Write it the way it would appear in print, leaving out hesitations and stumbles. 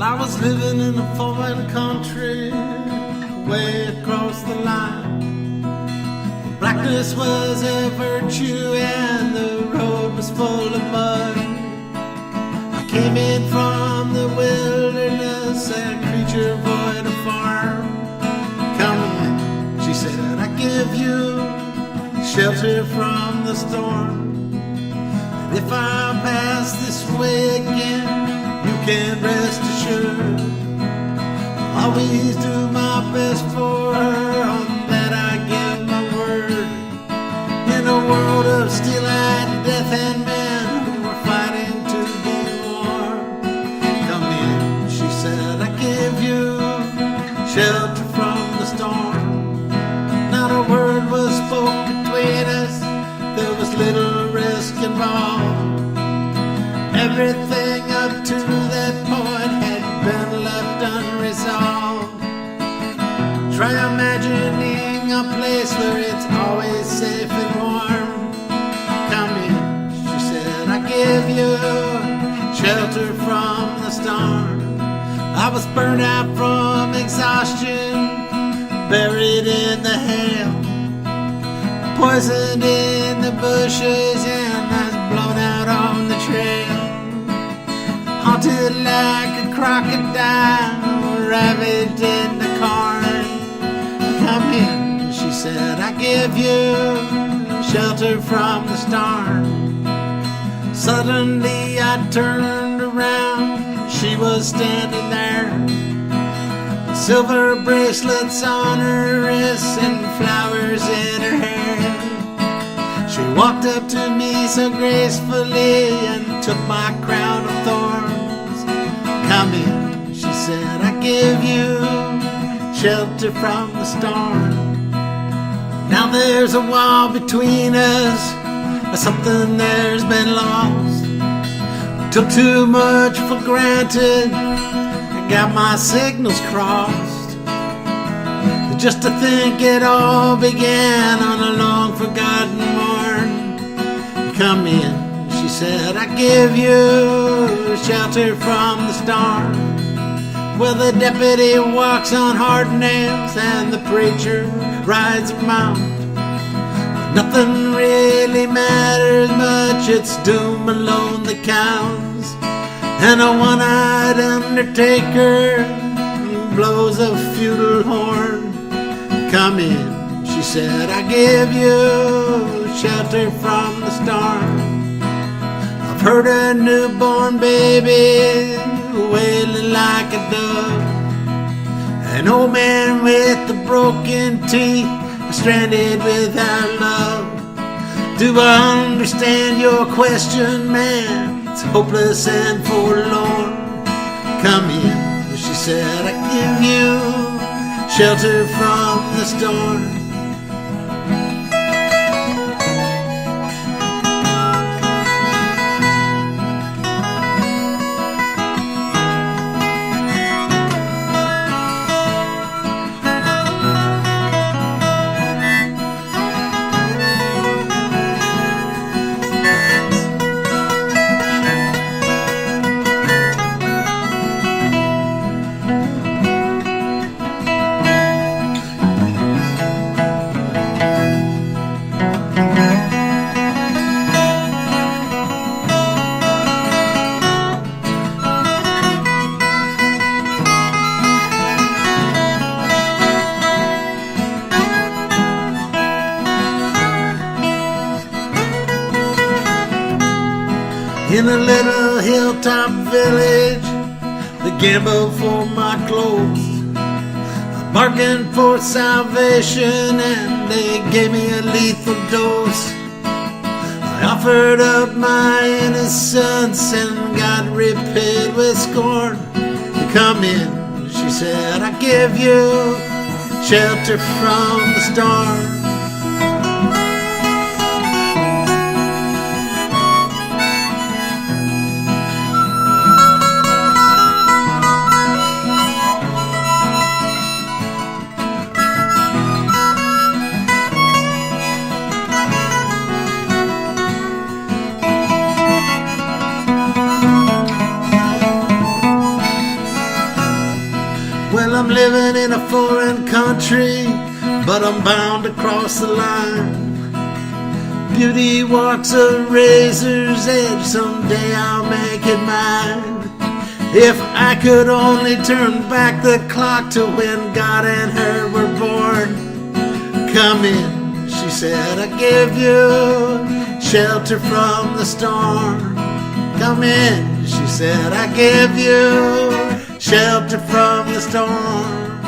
I was living in a foreign country, way across the line. Blackness was a virtue and the road was full of mud. I came in from the wilderness, a creature void of form. Come in, she said, I give you shelter from the storm. And if I pass this way again, you can rest assured I'll always do my best for her, on that I give my word. In a world of steel-eyed death and men who are fighting to be warm, come in, she said, I give you shelter from the storm. Not a word was spoke between us, there was little risk involved. Everything up to that point had been left unresolved. Try imagining a place where it's always safe and warm. Come in, she said, I give you shelter from the storm. I was burned out from exhaustion, buried in the hail, poisoned in the bushes, and I was blown out on the trail. Haunted like a crocodile, ravaged in the corn. Come in, she said, I give you shelter from the storm. Suddenly I turned around, she was standing there, silver bracelets on her wrists and flowers in her hair. She walked up to me so gracefully and took my crown of thorns. Come in, she said, I give you shelter from the storm. Now there's a wall between us, something there's been lost. Took too much for granted and got my signals crossed. Just to think it all began on a long forgotten morn. Come in, she said, I give you shelter from the storm. Well, the deputy walks on hard nails and the preacher rides a mount. Nothing really matters much, it's doom alone that counts. And a one-eyed undertaker blows a feudal horn. Come in, she said, I give you shelter from the storm. I've heard a newborn baby wailing like a dove, an old man with the broken teeth, stranded without love. Do I understand your question, man? It's hopeless and forlorn. Come in, she said, I give you shelter from the storm. In a little hilltop village, they gambled for my clothes. I bargained for salvation and they gave me a lethal dose. I offered up my innocence and got repaid with scorn. Come in, she said, I give you shelter from the storm. I'm living in a foreign country, but I'm bound to cross the line. Beauty walks a razor's edge, someday I'll make it mine. If I could only turn back the clock to when God and her were born. Come in, she said, I give you shelter from the storm. Come in, she said, I give you shelter from the storm.